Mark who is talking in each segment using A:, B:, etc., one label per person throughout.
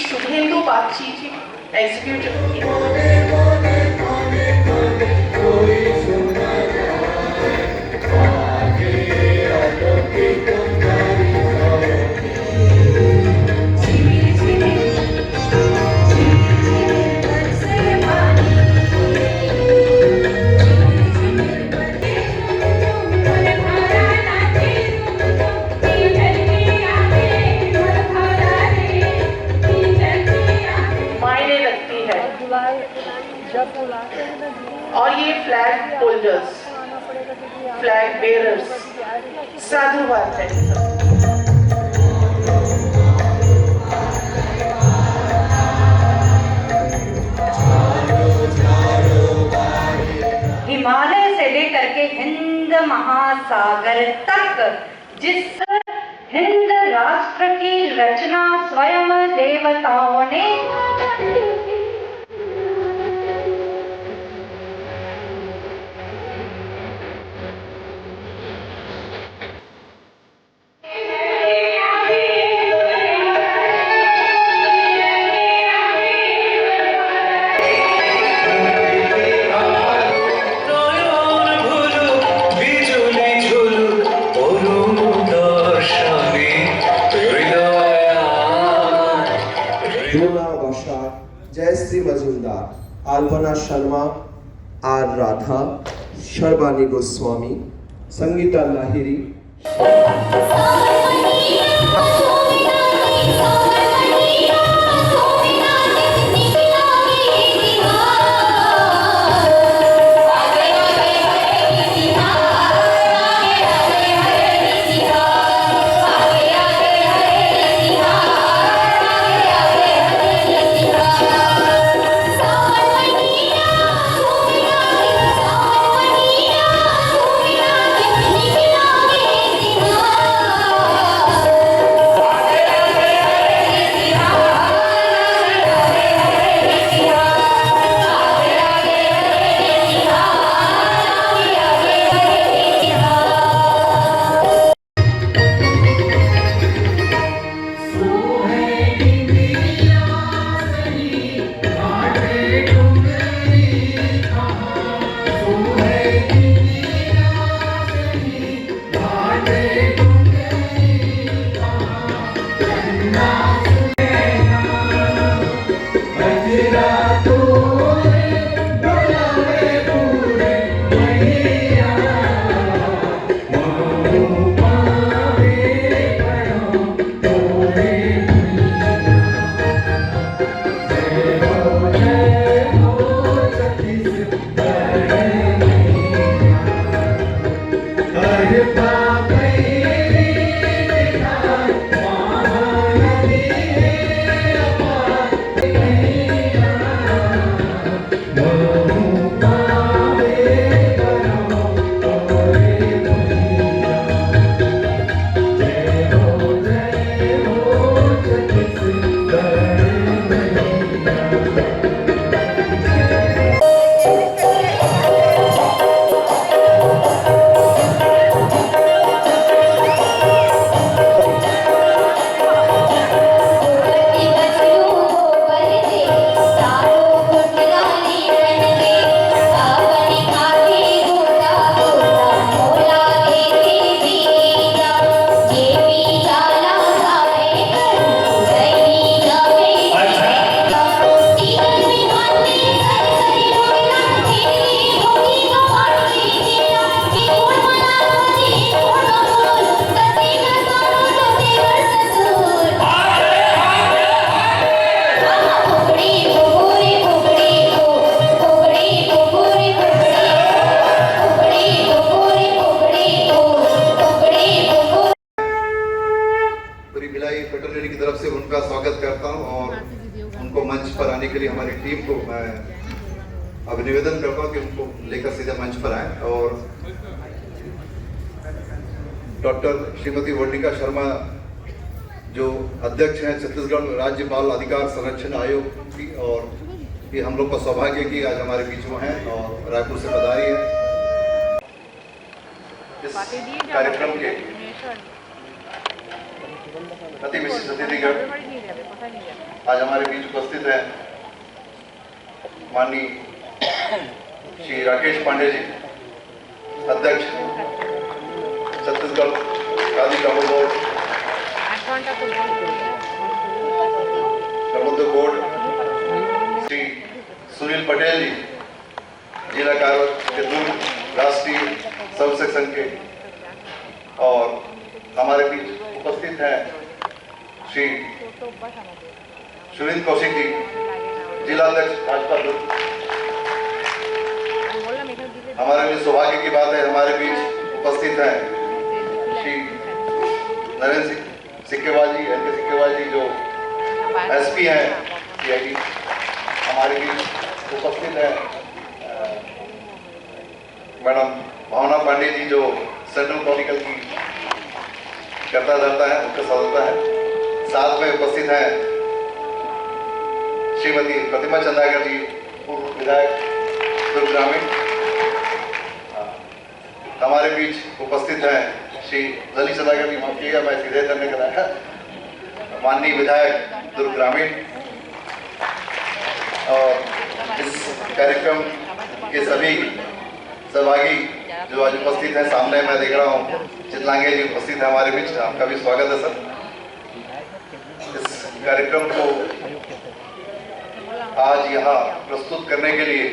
A: शुभेंदु बागची जी executive और ये flag holders, flag bearers साधुवाद है।
B: हिमालय से लेकर के हिंद महासागर तक जिस हिंद राष्ट्र की रचना स्वयं देवताओं ने
C: जयश्री मजुमदार, आल्पना शर्मा, आर राधा, शर्बानी गोस्वामी, संगीता लाहिरी,
D: फेटर्निटी की तरफ से उनका स्वागत करता हूं और उनको मंच पर आने के लिए हमारी टीम को मैं अब निवेदन करता हूं कि उनको लेकर सीधे मंच पर आए। और डॉक्टर श्रीमती वर्णिका शर्मा जो अध्यक्ष हैं छत्तीसगढ़ राज्य बाल अधिकार संरक्षण आयोग की, और ये हम लोग का सौभाग्य कि आज हमारे बीच में हैं और रायपुर से पधारी है। इस कार्यक्रम के अति विशिष्ट अतिथिगण आज हमारे बीच उपस्थित हैं माननीय श्री राकेश पांडे जी, अध्यक्ष छत्तीसगढ़ खादी कामो बोर्ड, कर्मोद्योग बोर्ड, श्री सुनील पटेल जी, जिला कार्य के दुर्ग राष्ट्रीय सब सेक्शन के, और हमारे बीच उपस्थित हैं श्री सुनील कौशिक जी, जिला अध्यक्ष भाजपा दुर्ग। हमारे लिए सौभाग्य की बात है हमारे बीच उपस्थित हैं श्री नरेंद्र सिक्केवाल जी, एन के सिक्केवाल जी, जो एसपी हैं सीआईडी। हमारे बीच उपस्थित हैं मैडम भावना पांडे जी, जो सेंट्रल क्रॉनिकल की करता धरता है, उनका सदस्य है। साथ में उपस्थित हैं श्रीमती प्रतिमा चंद्राकर जी, पूर्व विधायक दुर्ग ग्रामीण। हमारे बीच उपस्थित हैं श्री ललित चंद्राकर जी, माफ कीजिएगा मैं सीधे करने का है, माननीय विधायक दुर्ग ग्रामीण। और इस कार्यक्रम के सभी सहभागी जो आज उपस्थित हैं, सामने मैं देख रहा हूँ चितलांगे जी उपस्थित है हमारे बीच, आपका भी स्वागत है सर। इस कार्यक्रम को आज यहाँ प्रस्तुत करने के लिए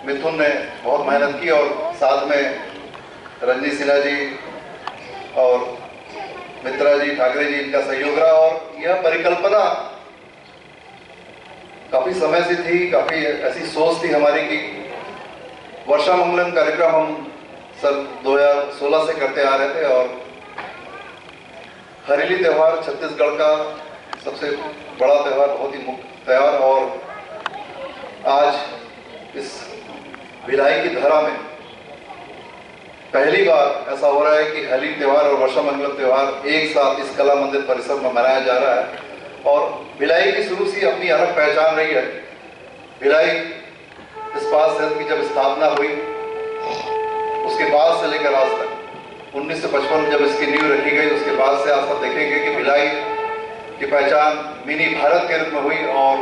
D: मिथुन ने बहुत मेहनत की, और साथ में रंजीत सिन्हा जी और मित्रा जी ठाकरे जी, इनका सहयोग रहा। और यह परिकल्पना काफी समय से थी, काफी ऐसी सोच थी हमारी कि वर्षा मंगलम कार्यक्रम हम सन 2016 से करते आ रहे थे, और हरेली त्यौहार छत्तीसगढ़ का सबसे बड़ा त्यौहार, बहुत ही मुख्य त्यौहार। और आज इस भिलाई की धरा में पहली बार ऐसा हो रहा है कि हरेली त्यौहार और वर्षा मंगलम त्यौहार एक साथ इस कला मंदिर परिसर में मनाया जा रहा है। और भिलाई की शुरू से अपनी अलग पहचान रही है। भिलाई इस्पात संघ की जब स्थापना हुई, उसके बाद से लेकर आज तक 1955 जब इसकी नींव रखी गई, उसके बाद से आज तक देखेंगे कि भिलाई की पहचान मिनी भारत के रूप में हुई। और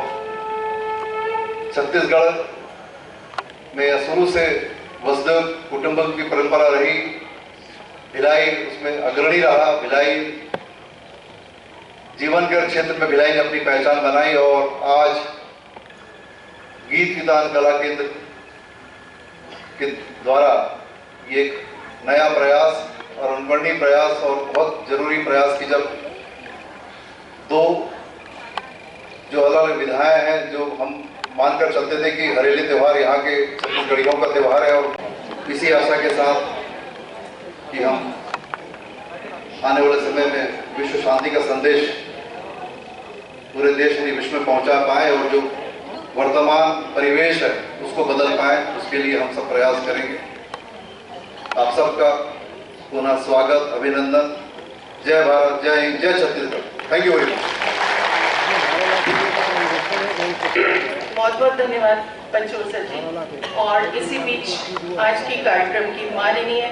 D: छत्तीसगढ़ में शुरू से वसुधैव कुटुंबकम की परंपरा रही, भिलाई उसमें अग्रणी रहा। भिलाई जीवन के क्षेत्र में भिलाई ने अपनी पहचान बनाई, और आज गीत विधान कला केंद्र के द्वारा ये एक नया प्रयास और अनुकरणीय प्रयास और बहुत जरूरी प्रयास की, जब दो जो अलग अलग विधाएं हैं, जो हम मानकर चलते थे कि हरेली त्यौहार यहाँ के छत्तीसगढ़ियों का त्यौहार है, और इसी आशा के साथ कि हम आने वाले समय में विश्व शांति का संदेश पूरे देश में विश्व में पहुँचा पाए, और जो वर्तमान परिवेश है उसको बदल पाए, उसके लिए हम सब प्रयास करेंगे। आप सबका पुनः स्वागत, अभिनंदन। जय भारत, जय हिंद, जय Chhattisgarh. Thank you very much.
A: बहुत बहुत धन्यवाद पंचोल सर जी। और इसी बीच आज की कार्यक्रम की माननीय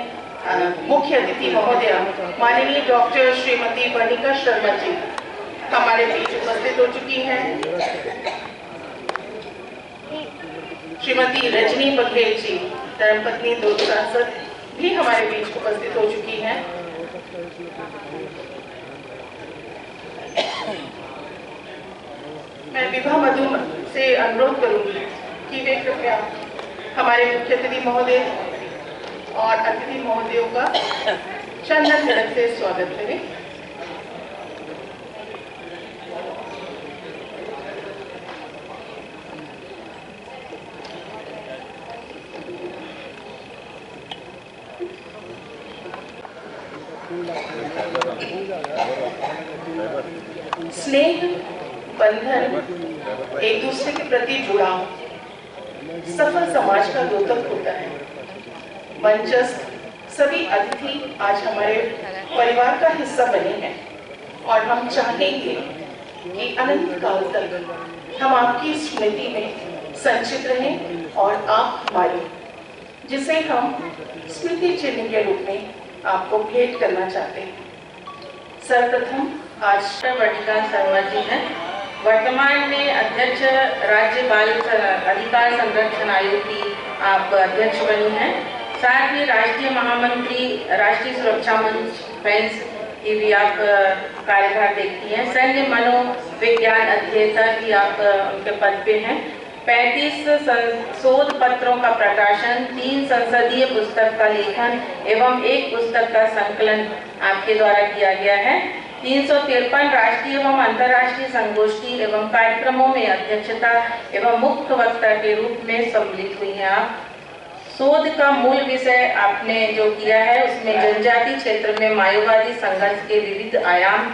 A: मुख्य अतिथि महोदया माननीय डॉक्टर श्रीमती वर्णिका शर्मा जी हमारे बीच उपस्थित हो चुकी हैं। श्रीमती रजनी बघेल जी, धर्मपत्नी दुर्ग सांसद, भी हमारे बीच उपस्थित हो चुकी हैं। मैं विभा मधु से अनुरोध करूंगी कि वे कृपया हमारे मुख्य अतिथि महोदय और अतिथि महोदयों का चंदन तिलक से स्वागत करें। स्नेह बंधन, एक दूसरे के प्रति जुड़ाव सफल समाज का द्योतक होता है। मंचस्थ सभी अतिथि आज हमारे परिवार का हिस्सा बने हैं, और हम चाहेंगे कि अनंत काल तक हम आपकी स्मृति में संचित रहें, और आप हमारी, जिसे हम स्मृति चिन्ह के रूप में आपको भेंट करना चाहते हैं। सर्वप्रथम आज
E: वर्णिका शर्मा जी हैं, वर्तमान में अध्यक्ष राज्य बाल अधिकार संरक्षण आयोग की आप अध्यक्ष बनी हैं। साथ ही राष्ट्रीय महामंत्री राष्ट्रीय सुरक्षा मंच फेंस की भी आप कार्यभार देखती हैं। संघ मनोविज्ञान अध्येता की आप उनके पद पे हैं। 35 शोध पत्रों का प्रकाशन, 3 संसदीय पुस्तक का लेखन एवं 1 पुस्तक का संकलन आपके द्वारा किया गया है। 353 राष्ट्रीय एवं अंतर्राष्ट्रीय संगोष्ठी एवं कार्यक्रमों में अध्यक्षता एवं मुख्य वक्ता के रूप में सम्मिलित हुई हैं आप। शोध का मूल विषय आपने जो किया है उसमें जनजाति क्षेत्र में माओवादी संघर्ष के विविध आयाम,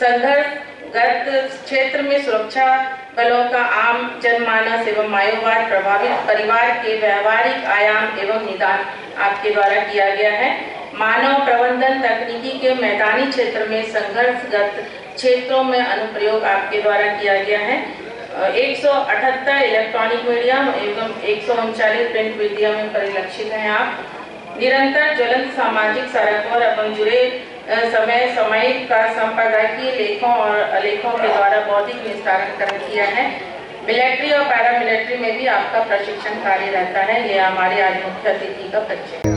E: संघर्षगत क्षेत्र में सुरक्षा बलों का आम जनमानस एवं माओवाद प्रभावित परिवार के व्यवहारिक आयाम एवं निदान आपके द्वारा किया गया है। मानव प्रबंधन तकनीकी के मैदानी क्षेत्र में संघर्षगत क्षेत्रों में अनुप्रयोग आपके द्वारा किया गया है। 178 इलेक्ट्रॉनिक मीडिया एवं 139 प्रिंट मीडिया में परिलक्षित हैं आप। निरंतर ज्वलंत सामाजिक सड़कों एवं जुड़े सामयिक का संपादकीय लेखों और अलेखों के द्वारा बौद्धिक निस्तारण किया है। मिलिट्री और पैरामिलिट्री में भी आपका प्रशिक्षण कार्य रहता है। ये हमारे आज मुख्य अतिथि का परिचय है।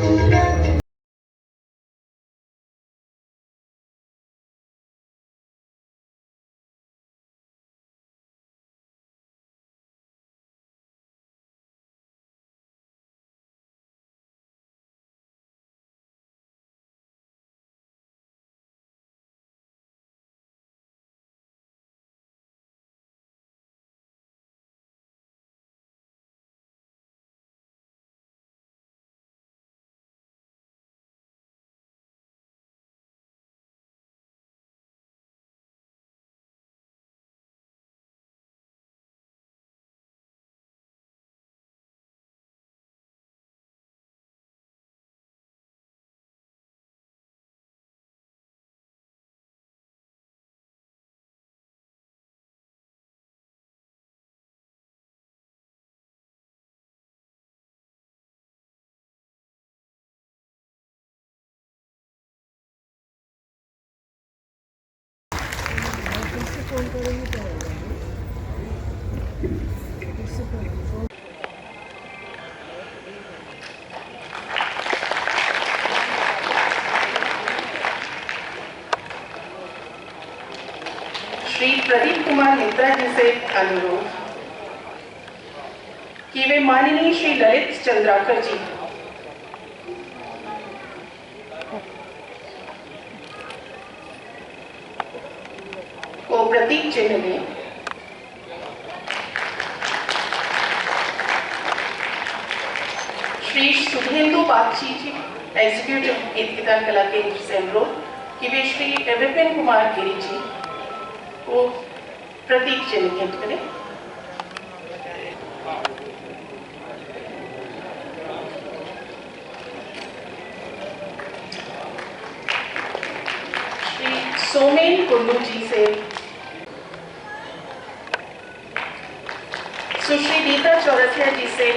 A: श्री प्रदीप कुमार मित्रा जी से अनुरोध कि वे माननीय श्री ललित चंद्राकर जी को प्रतीक चिन्ह दें। श्री सुधेंदु बागची जी एग्जीक्यूटिव गीतकार कला केंद्र से अनुरोध कि वे श्री विपिन कुमार गिरी जी को प्रतीक चिन्ह भेंट करें। श्री सोमेन कुंडू जी से सुश्री नीता चौरसिया जी से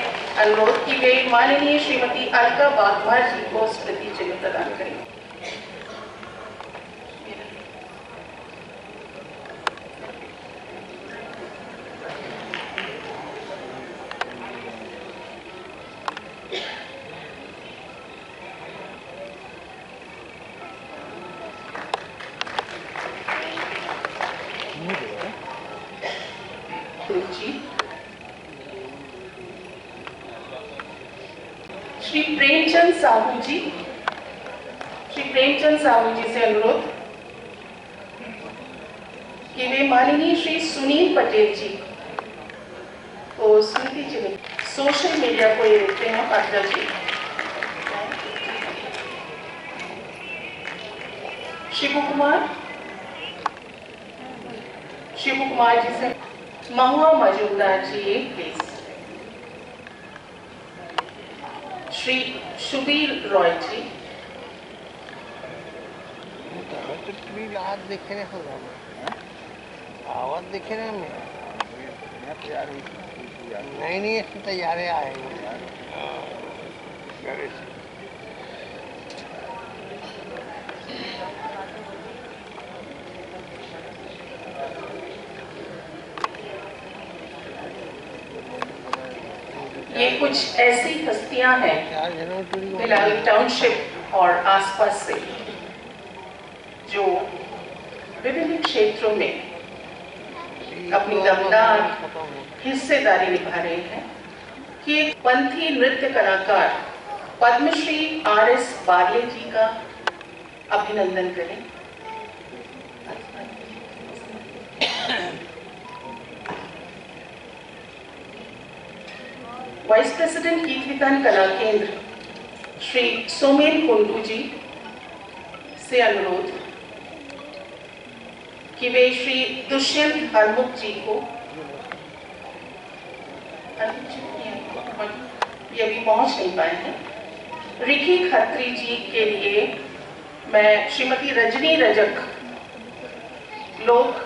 A: अनुरोध कि वे माननीय श्रीमती अलका बागवार जी को स्मृति चिन्ह प्रदान करें। श्री प्रेमचंद साहू जी, श्री प्रेमचंद साहू जी से अनुरोध कि वे माननीय श्री सुनील पटेल जी को स्मृति चिन्ह। सोशल मीडिया को ये देखते हैं पात्रा जी। शिबू कुमार जी से महुआ मजूमदार जी प्लीज। श्री शुबीर रॉय जी,
F: आवाज देखे ना नहीं इसमें तैयारी आएंगे।
A: ये कुछ ऐसी हस्तियां हैं बिलारी टाउनशिप और आसपास से जो विभिन्न क्षेत्रों में अपनी दमदार हिस्सेदारी निभा रहे हैं कि एक पंथी नृत्य कलाकार पद्मश्री RS बार्ले जी का अभिनंदन करें। वाइस प्रेसिडेंट कीर्तिदान कला केंद्र श्री सोमेन कुंडू जी से अनुरोध कि वे श्री दुष्यंत हरमुख जी को, ये अभी पहुंच नहीं पाए हैं, रिकी खत्री जी के लिए मैं श्रीमती रजनी रजक लोक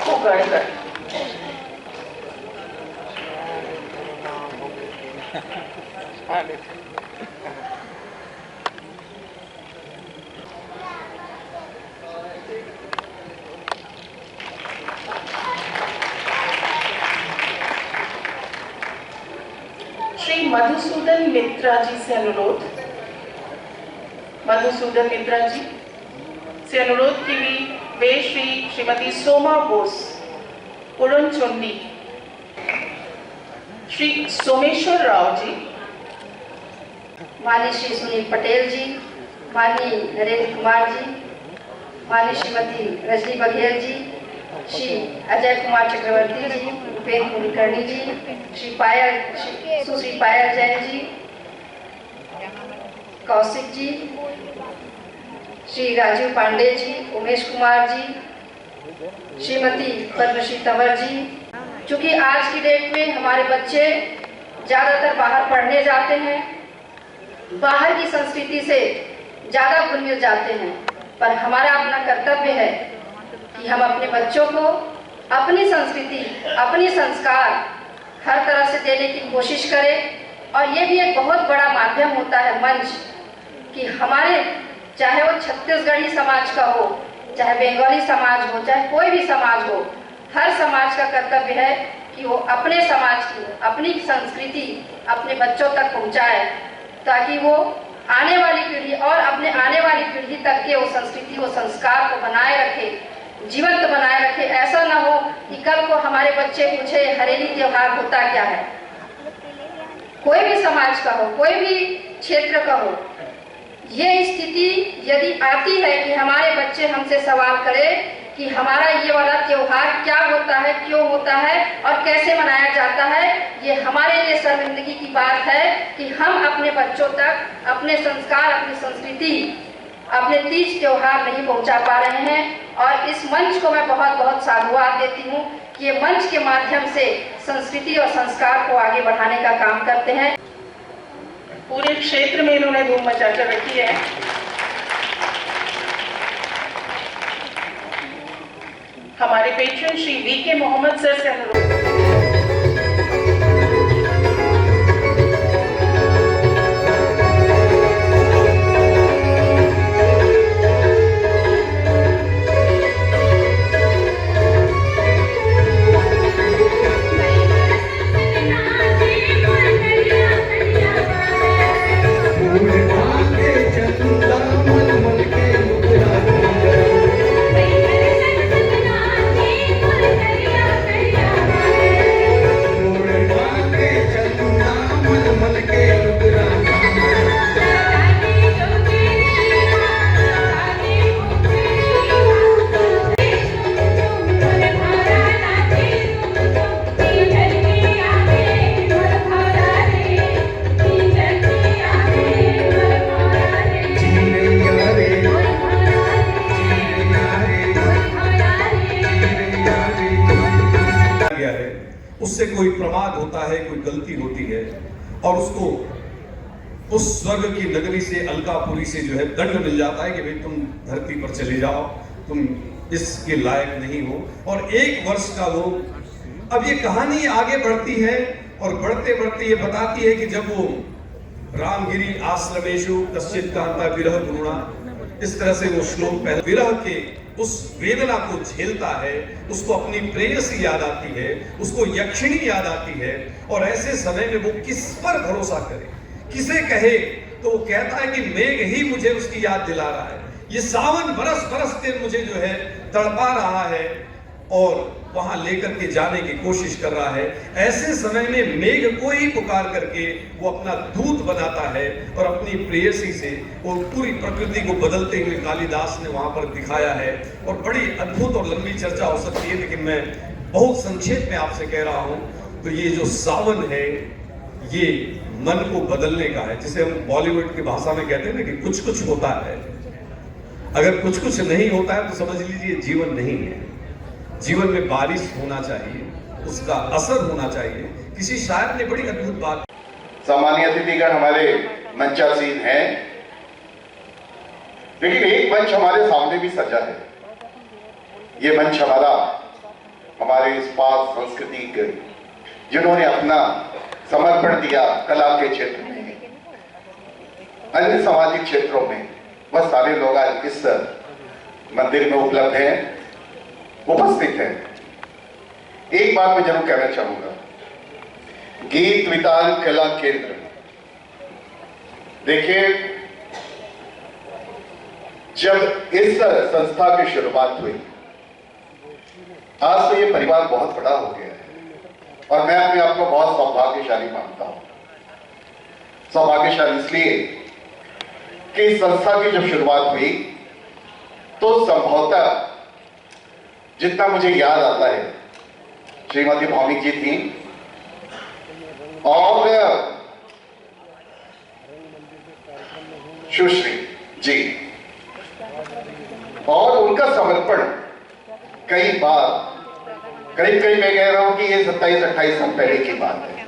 A: को गढ़कर श्री मधुसूदन मित्रा जी से अनुरोध, मधुसूदन मित्रा जी से अनुरोध की वे श्रीमती सोमा बोस पुरनचुंडी, श्री सोमेश्वर राव जी,
B: माननीय श्री सुनील पटेल जी, माननीय नरेंद्र कुमार जी, माननीय श्रीमती रजनी बघेल जी, श्री अजय कुमार चक्रवर्ती जी, उपेंद्र कुलकर्णी जी, सुश्री पायल जैन जी, कौशिक जी, श्री राजीव पांडे जी, उमेश कुमार जी, श्रीमती पद्मश्री तंवर जी। चूँकि आज की डेट में हमारे बच्चे ज़्यादातर बाहर पढ़ने जाते हैं, बाहर की संस्कृति से ज़्यादा घुल मिल जाते हैं, पर हमारा अपना कर्तव्य है कि हम अपने बच्चों को अपनी संस्कृति, अपनी संस्कार हर तरह से देने की कोशिश करें। और ये भी एक बहुत बड़ा माध्यम होता है, मंच, कि हमारे चाहे वो छत्तीसगढ़ी समाज का हो, चाहे बंगाली समाज हो, चाहे कोई भी समाज हो, हर समाज का कर्तव्य है कि वो अपने समाज की, अपनी संस्कृति अपने बच्चों तक पहुंचाए, ताकि वो आने वाली पीढ़ी और अपने आने वाली पीढ़ी तक के वो संस्कृति, वो संस्कार को बनाए रखे, जीवंत बनाए रखे। ऐसा ना हो कि कल को हमारे बच्चे पूछे हरेली त्योहार होता क्या है। कोई भी समाज का हो, कोई भी क्षेत्र का हो, ये स्थिति यदि आती है कि हमारे बच्चे हमसे सवाल करें कि हमारा ये वाला त्योहार क्या होता है, क्यों होता है और कैसे मनाया जाता है, ये हमारे लिए शर्मिंदगी की बात है कि हम अपने बच्चों तक अपने संस्कार, अपनी संस्कृति, अपने तीज त्योहार नहीं पहुंचा पा रहे हैं। और इस मंच को मैं बहुत बहुत साधुवाद देती हूँ कि ये मंच के माध्यम से संस्कृति और संस्कार को आगे बढ़ाने का काम करते हैं।
A: पूरे क्षेत्र में इन्होंने धूम मचा कर रखी है। हमारे patron Shri V K. Mohammed sir से अनुरोध।
G: उससे कोई प्रमाद होता है, कोई गलती होती है और उसको उस स्वर्ग की नगरी से, अलकापुरी से जो है दंड मिल जाता है कि भाई तुम धरती पर चले जाओ, तुम इसके लायक नहीं हो। और 1 वर्ष का वो, अब ये कहानी आगे बढ़ती है और बढ़ते बढ़ते ये बताती है कि जब वो रामगिरी आश्रमेशु कश्चित कांता विरह गुरुणा, इस तरह से वो श्लोक पहले विरह के उस वेदना को झेलता है, उसको अपनी प्रेयसी याद आती है, उसको यक्षिणी याद आती है और ऐसे समय में वो किस पर भरोसा करे, किसे कहे? तो वो कहता है कि मेघ ही मुझे उसकी याद दिला रहा है, ये सावन बरस बरस के मुझे जो है तड़पा रहा है और वहां लेकर के जाने की कोशिश कर रहा है। ऐसे समय में मेघ को ही पुकार करके वो अपना दूत बनाता है और अपनी प्रेयसी से वो पूरी प्रकृति को बदलते हुए कालिदास ने वहां पर दिखाया है। और बड़ी अद्भुत और लंबी चर्चा हो सकती है, लेकिन मैं बहुत संक्षेप में आपसे कह रहा हूं। तो ये जो सावन है ये मन को बदलने का है, जिसे हम बॉलीवुड की भाषा में कहते हैं ना कि कुछ कुछ होता है। अगर कुछ कुछ नहीं होता है तो समझ लीजिए जीवन नहीं है। जीवन में बारिश होना चाहिए, उसका असर होना चाहिए। किसी शायर ने बड़ी अद्भुत बात।
H: सामान्य अतिथिगण हमारे मंचासीन हैं, लेकिन एक मंच हमारे सामने भी सजा है। ये मंच हमारे इस पाक संस्कृति के जिन्होंने अपना समर्पण दिया कला के क्षेत्र में, अन्य सामाजिक क्षेत्रों में, वह सारे लोग आज इस मंदिर में उपलब्ध हैं, उपस्थित है। एक बात मैं जरूर कहना चाहूंगा, गीत वितान कला केंद्र, देखिए जब इस संस्था की शुरुआत हुई, आज तो ये परिवार बहुत बड़ा हो गया है और मैं अपने आप को बहुत सौभाग्यशाली मानता हूं। सौभाग्यशाली इसलिए कि इस संस्था की जब शुरुआत हुई तो संभवतः जितना मुझे याद आता है, श्रीमती भौमिक जी थी और सुश्री जी, और उनका समर्पण कई बार, करीब मैं कह रहा हूं कि ये 27-28 साल पहले की बात है।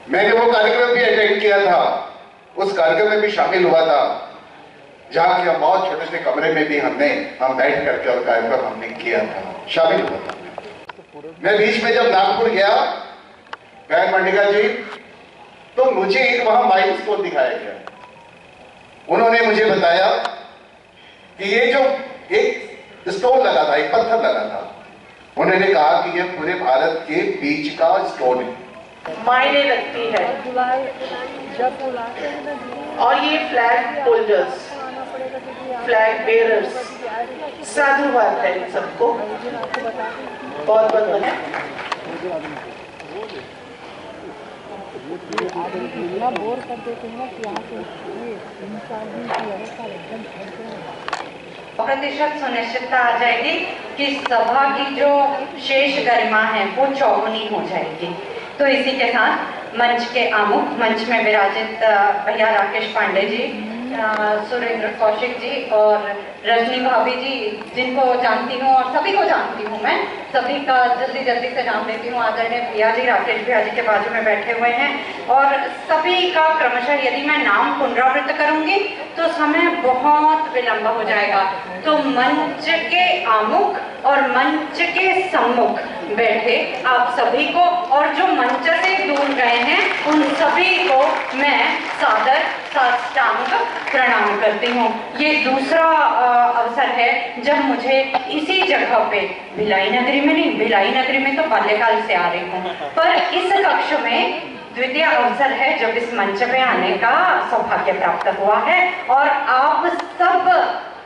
H: मैंने वो कार्यक्रम भी अटेंड किया था, उस कार्यक्रम में भी शामिल हुआ था, जहां कि हम बहुत छोटे से कमरे में भी हम बैठ करके और कार्यक्रम हमने किया था, शामिल हुआ था। मैं बीच में जब नागपुर गया बहन मंडिका जी, तो मुझे एक वहां माइलस्टोन दिखाया गया। उन्होंने मुझे बताया कि ये जो एक स्टोन लगा था, एक पत्थर लगा था, उन्होंने कहा कि ये पूरे भारत के बीच का स्टोन है,
A: मायने रखती है। और ये फ्लैग होल्डर्स, फ्लैग बेयरर्स, साधुवाद है इन सबको, बहुत बहुत धन्यवाद।
I: इतना बोर कर देते हैं कि यहाँ से ये 3-4 दिन की व्यवस्था एकदम छोड़ते हैं।
B: प्रतिशत सुनिश्चितता आ जाएगी कि सभा की जो शेष गरिमा है वो चौगुनी हो जाएगी। तो इसी के साथ मंच के आमुख, मंच में विराजित भैया राकेश पांडे जी, सुरेंद्र कौशिक जी और रजनी भाभी जी, जिनको जानती हूँ और सभी को जानती हूँ, मैं सभी का जल्दी जल्दी से नाम लेती हूँ। आदरणीय भैया जी, राकेश भैया जी के बाजू में बैठे हुए हैं और सभी का क्रमशः यदि मैं नाम पुनरावृत्त करूंगी तो समय बहुत विलंब हो जाएगा। तो मंच के आमुख और मंच के सम्मुख बैठे आप सभी को और जो मंच से दूर गए हैं उन सभी को मैं सादर साष्टांग प्रणाम करती हूँ। ये दूसरा अवसर है जब मुझे इसी जगह पे, भिलाई नगरी में नहीं, भिलाई नगरी में तो बाल्यकाल से आ रही हूँ, पर इस कक्ष में द्वितीय अवसर है जब इस मंच पे आने का सौभाग्य प्राप्त हुआ है और आप सब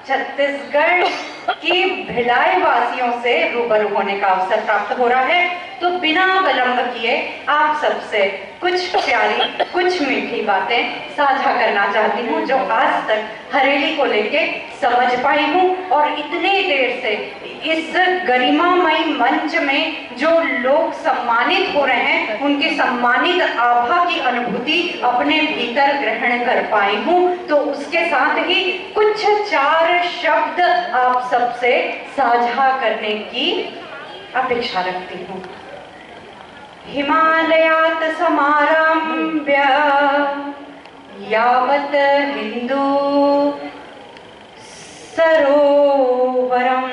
B: छत्तीसगढ़ की भिलाई वासियों से रूबरू होने का अवसर प्राप्त हो रहा है। तो बिना विलंब किए आप सबसे कुछ प्यारी, कुछ मीठी बातें साझा करना चाहती हूँ जो आज तक हरेली को लेके समझ पाई हूँ और इतने देर से इस गरिमामय मंच में जो लोग सम्मानित हो रहे हैं उनकी सम्मानित आभा की अनुभूति अपने भीतर ग्रहण कर पाई हूँ। तो उसके साथ ही कुछ 4 शब्द आप सबसे साझा करने की अपेक्षा रखती हूँ। हिमालयात् समारम्भ्य यावत् हिंदू सरोवरम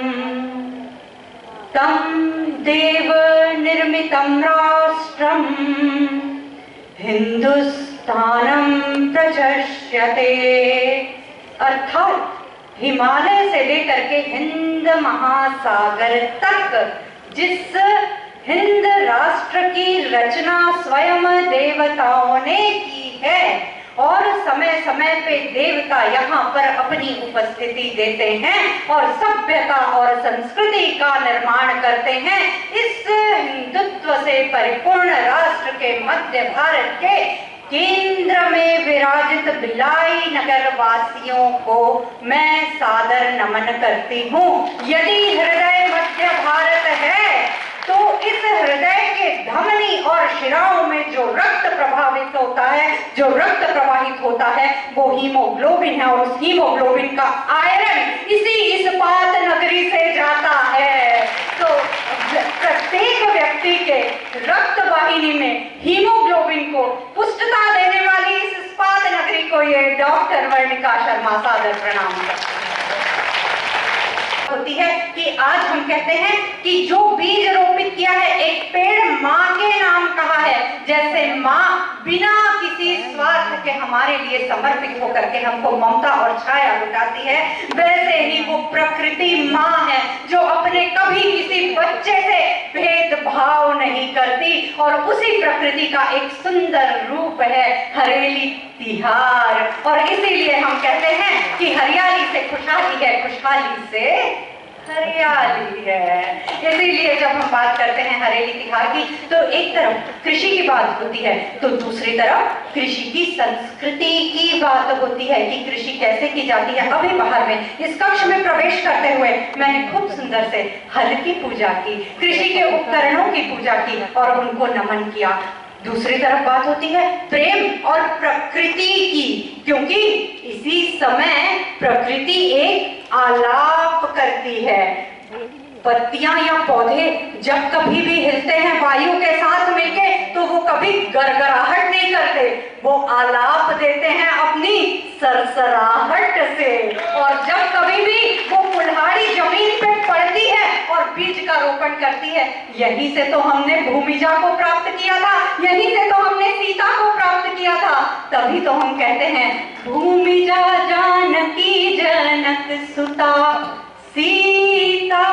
B: तं देव निर्मितं राष्ट्रं हिंदुस्तानं प्रचक्ष्यते। अर्थात हिमालय से लेकर के हिंद महासागर तक जिस हिंद राष्ट्र की रचना स्वयं देवताओं ने की है और समय समय पे देवता यहाँ पर अपनी उपस्थिति देते हैं और सभ्यता और संस्कृति का निर्माण करते हैं, इस हिंदुत्व से परिपूर्ण राष्ट्र के मध्य भारत के केंद्र में विराजित भिलाई नगर वासियों को मैं सादर नमन करती हूँ। यदि हृदय मध्य भारत है तो इस हृदय के धमनी और शिराओं में जो रक्त प्रभावित होता है, जो रक्त प्रवाहित होता है वो हीमोग्लोबिन है और उस हीमोग्लोबिन का आयरन इसी इस्पात नगरी से जाता है। तो प्रत्येक व्यक्ति के रक्त वाहिनी में हीमोग्लोबिन को पुष्टता देने वाली इस इस्पात नगरी को ये डॉक्टर वर्णिका शर्मा सादर प्रणाम करती है। होती है कि आज हम कहते हैं कि जो बीज रोपित किया है, एक पेड़ माँ के नाम कहा है, जैसे माँ बिना किसी स्वार्थ के हमारे लिए समर्पित होकर के हमको ममता और छाया लुटाती है, वैसे ही वो प्रकृति माँ है जो अपने कभी किसी बच्चे से भेदभाव नहीं करती और उसी प्रकृति का एक सुंदर रूप है हरेली तिहार। और इसीलिए हम कहते हैं कि हरियाली से खुशहाली है, खुशहाली से हरियाली है। इसीलिए जब हम बात करते हैं हरेली तिहार की तो एक तरफ कृषि की बात होती है तो दूसरी तरफ कृषि की संस्कृति की बात होती है कि कृषि कैसे की जाती है। अभी बाहर में इस कक्ष में प्रवेश करते हुए मैंने खूब सुंदर से हल की पूजा की, कृषि के उपकरणों की पूजा की और उनको नमन किया। दूसरी तरफ बात होती है प्रेम और प्रकृति की, क्योंकि इसी समय प्रकृति एक आलाप करती है। पत्तियां या पौधे जब कभी भी हिलते हैं वायु के साथ मिलके तो वो कभी गड़गड़ाहट नहीं करते, वो आलाप देते हैं अपनी सरसराहट से। और जब कभी भी वो कुल्हाड़ी जमीन पे पड़ती है और बीज का रोपण करती है, यहीं से तो हमने भूमिजा को प्राप्त किया था, यहीं से तो हमने सीता को प्राप्त किया था। तभी तो हम कहते हैं भूमिजा जानकी जनक सुता सीता।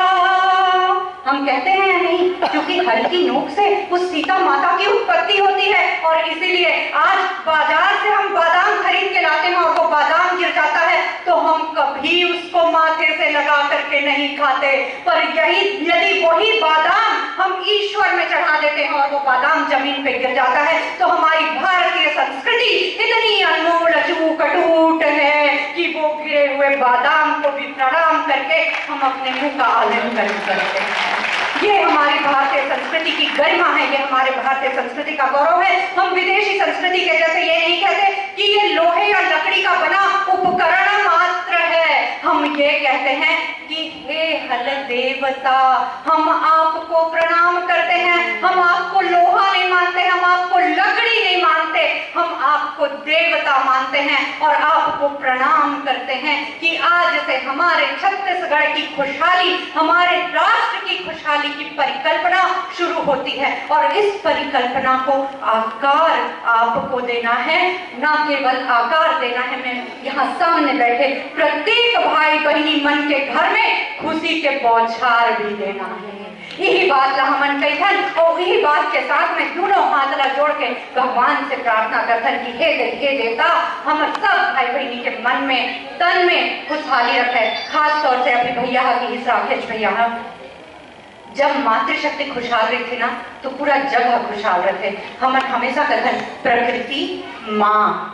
B: हम कहते हैं नहीं, क्योंकि हल की नोक से उस सीता माता की उत्पत्ति होती है। और इसीलिए आज बाजार से हम बादाम खरीद के लाते हैं और वो बादाम गिर जाता है तो हम कभी
J: भी उसको माथे से लगा करके नहीं खाते, पर यदि वही बादाम हम ईश्वर में चढ़ा देते हैं और वो बादाम जमीन पे गिर जाता है, तो हमारी भारतीय संस्कृति इतनी अनमोल अटूट है कि वो गिरे हुए बादाम को भी प्रणाम करके हम अपने मुंह का आलिंगन करते हैं। ये हमारी भारतीय संस्कृति की गरिमा है, ये हमारे भारतीय संस्कृति का गौरव है। हम विदेशी संस्कृति के जैसे ये नहीं कहते कि ये लोहे या लकड़ी का बना उपकरण मात्र है। हम ये कहते हैं कि हे हल देवता, हम आपको प्रणाम करते हैं। हम आपको लोहा नहीं मानते, हम आपको लकड़ी नहीं मानते, हम आपको देवता मानते हैं और आपको प्रणाम करते हैं कि आज से हमारे छत्तीसगढ़ की खुशहाली, हमारे राष्ट्र की खुशहाली की परिकल्पना शुरू होती है। और इस परिकल्पना को आकार आपको देना है, ना केवल आकार देना है, मैं यहाँ सामने बैठे प्रत्येक भाई बहनी मन के घर में खुशी के बौछार भी देना है। यही बात ला हमन कहथन और यही बात के साथ में दोनों हाथ ला जोड़ के भगवान से प्रार्थना करथन कि हे देवता, हम सब भाई बहनी के मन में तन में खुशहाली रखे। खास तौर से अपने भैया की हिस्सा राकेश भैया, जब मातृशक्ति खुशहाल रही थी ना तो पूरा जगह खुशहाल रहे। हम हमेशा कहते प्रकृति माँ,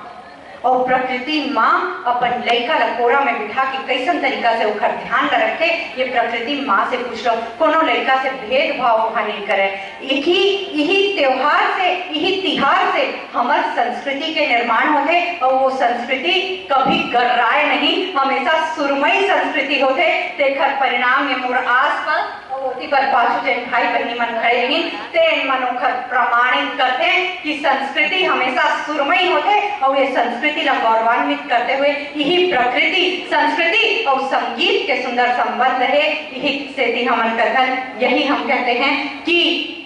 J: और प्रकृति माँ अपन लड़का ला कोरा में बिठा के कैसन तरीका से ओकर ध्यान न रखे, ये प्रकृति माँ से पूछ लो। कोनो लड़का से भेदभाव वहाँ नहीं करे। यही त्योहार से, यही तिहार से हमार संस्कृति के निर्माण होते और वो संस्कृति कभी गर्राए नहीं, हमेशा सुरमई संस्कृति होते। तेखर परिणाम ये मोर आसपास पर पाछू जन भाई बहनी मन खड़े रही तेन मनोखर प्रमाणित करते कि संस्कृति हमेशा सुरमई होते और ये संस्कृति ला गौरवान्वित करते हुए यही प्रकृति, संस्कृति और संगीत के सुंदर संबंध है। यही से हम कथन, यही हम कहते हैं कि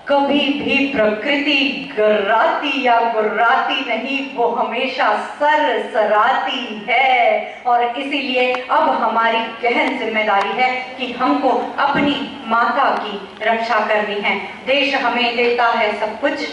J: कभी भी प्रकृति गर्राती या गुर्राती नहीं, वो हमेशा सरसराती है। और इसीलिए अब हमारी गहन जिम्मेदारी है कि हमको अपनी माता की रक्षा करनी है। देश हमें देता है सब कुछ,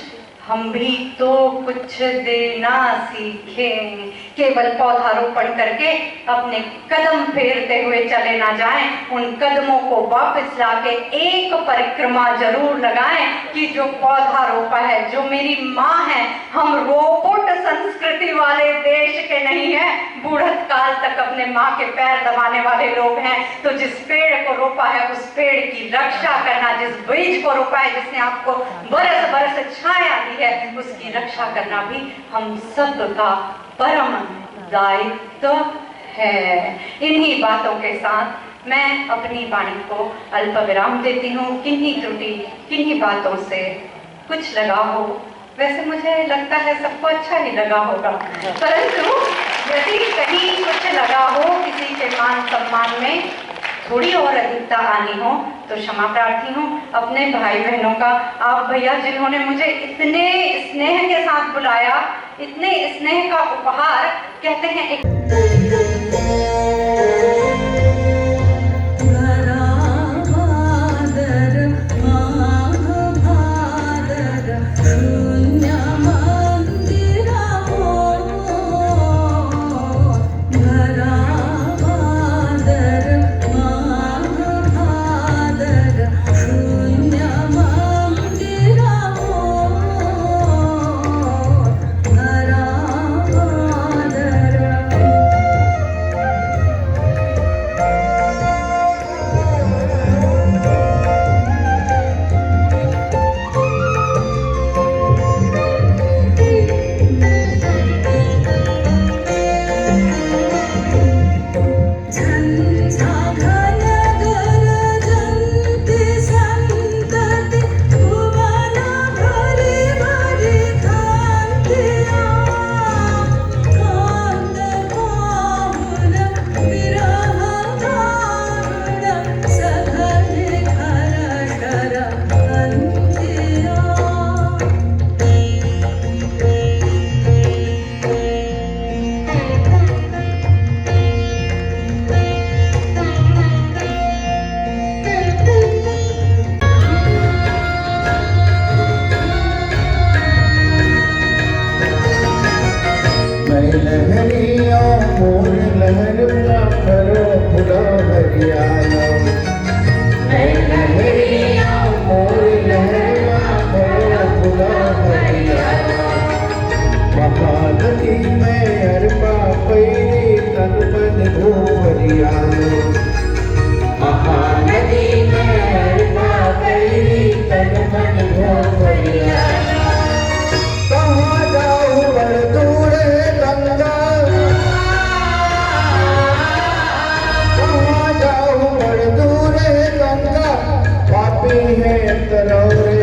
J: हम भी तो कुछ देना सीखें। केवल पौधारोपण करके अपने कदम फेरते हुए चले ना जाएं, उन कदमों को वापस लाके एक परिक्रमा जरूर लगाएं कि जो पौधा रोपा है, जो मेरी माँ है, हम रोबोट संस्कृति वाले देश के नहीं हैं, बूढ़त काल तक अपने माँ के पैर दबाने वाले लोग हैं। तो जिस पेड़ को रोपा है उस पेड़ की रक्षा करना, जिस बीज को रोपा है जिसने आपको बरस बरस छाया दी है, उसकी रक्षा करना भी हम सब का परम दायित्व है। इन्हीं बातों के साथ मैं अपनी वाणी को अल्प विराम देती हूँ। किन्हीं त्रुटि, किन्हीं बातों से कुछ लगा हो, वैसे मुझे लगता है सबको अच्छा ही लगा होगा, परंतु यदि कहीं कुछ लगा हो, किसी के मान सम्मान में थोड़ी और अधिकता आनी हो तो क्षमा प्रार्थी हूँ अपने भाई बहनों का। आप भैया जिन्होंने मुझे इतने स्नेह के साथ बुलाया, इतने स्नेह का उपहार, कहते हैं एक
C: नदी में अरबा पैरी तन मन घोरियानो
K: महानदी में अरबा पैरी तन मन घोरियानो
C: कहाँ जाऊँ बड़ दूर है गंगा कहाँ जाऊँ बड़ दूर है गंगा पापी है तरौरे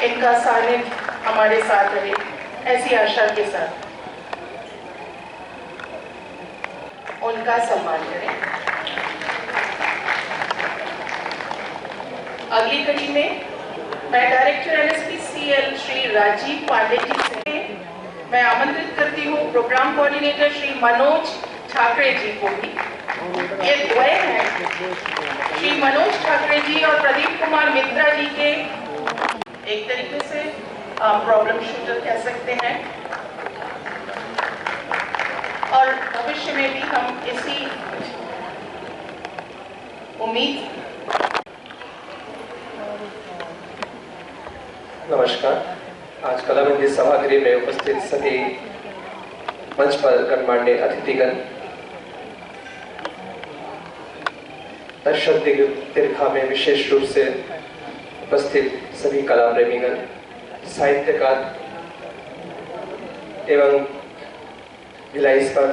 A: इनका सानिध्य हमारे साथ रहे, ऐसी आशा के साथ उनका सम्मान करें। अगली कड़ी में मैं डायरेक्टर NSPCL श्री राजीव पांडे जी से मैं आमंत्रित करती हूँ प्रोग्राम कोऑर्डिनेटर श्री मनोज ठाकरे जी को भी। ये द्वय हैं, श्री मनोज ठाकरे जी और प्रदीप कुमार मित्रा जी के एक तरीके से प्रॉब्लम शूटर कह सकते हैं, और भविष्य में भी हम इसी उम्मीद।
L: नमस्कार। आज कलामंदिर सभागृह में उपस्थित सभी मंच पर गणमान्य अतिथिगण, दर्शक दीर्घा में विशेष रूप से उपस्थित सभी कला प्रेमीगण, साहित्यकार एवं भिलाई इस्पात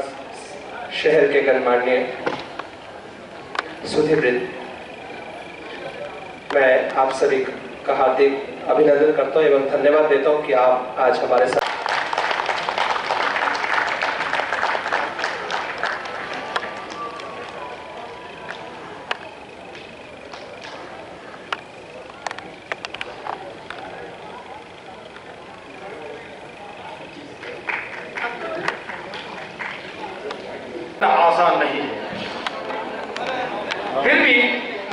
L: शहर के गणमान्य सुधीवृंद, मैं आप सभी का हार्दिक अभिनंदन करता हूँ एवं धन्यवाद देता हूँ कि आप आज हमारे साथ
M: आसान नहीं है। फिर भी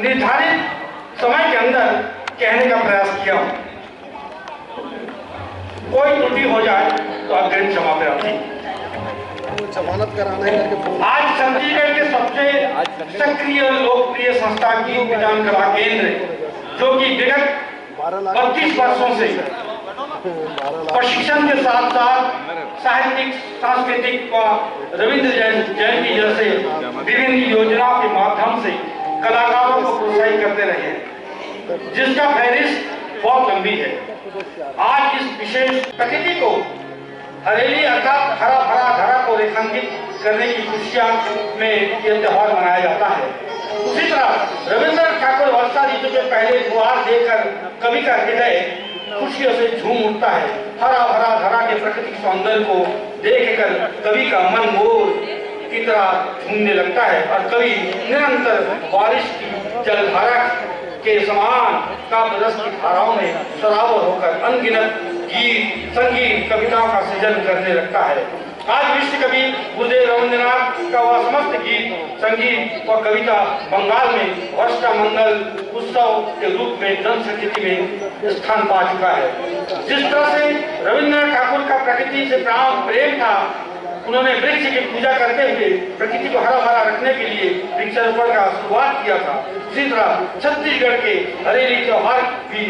M: निर्धारित समय के अंदर कहने का प्रयास किया हूं। कोई त्रुटि हो जाए तो अग्रिम क्षमा प्रार्थी।
F: जमानत कराना है।
M: आज छत्तीसगढ़ के सबसे सक्रिय लोकप्रिय संस्था की विज्ञान कला केंद्र, जो कि विगत 25 वर्षों से प्रशिक्षण के साथ साथ साहित्यिक, सांस्कृतिक व रविंद्र जयंती जैसे विभिन्न योजनाओं के माध्यम से कलाकारों को प्रोत्साहित करते रहे हैं, जिसका फहरिस्त बहुत लंबी है। आज इस विशेष प्रकृति को हरेली अर्थात हरा भरा धरा को रेखांकित करने की खुशियां में यह त्योहार मनाया जाता है। उसी तरह रविंद्रनाथ ठाकुर वर्षा ऋतु के पहले फुहार देकर कवि का हृदय खुशियों से झूम उठता है। हरा भरा धरा के प्राकृतिक सौंदर्य को देखकर कवि का मन मोर की तरह झूमने लगता है और कवि निरंतर बारिश की जलधारा के समान काव्यरस की धाराओं में सराबोर होकर अनगिनत गीत, संगीत, कविताओं का सृजन करने लगता है। आज विश्व कवि गुरुदेव रविंद्रनाथ का वह समस्त गीत, संगीत व कविता बंगाल में वर्षा मंगल उत्सव के रूप में जन संस्कृति में स्थान पा चुका है। जिस तरह से रविंद्रनाथ ठाकुर का प्रकृति से प्रेम था, उन्होंने वृक्ष की पूजा करते हुए प्रकृति को हरा भरा रखने के लिए वृक्षारोपण का शुरुआत किया था। इसी तरह छत्तीसगढ़ के हरेली त्योहार भी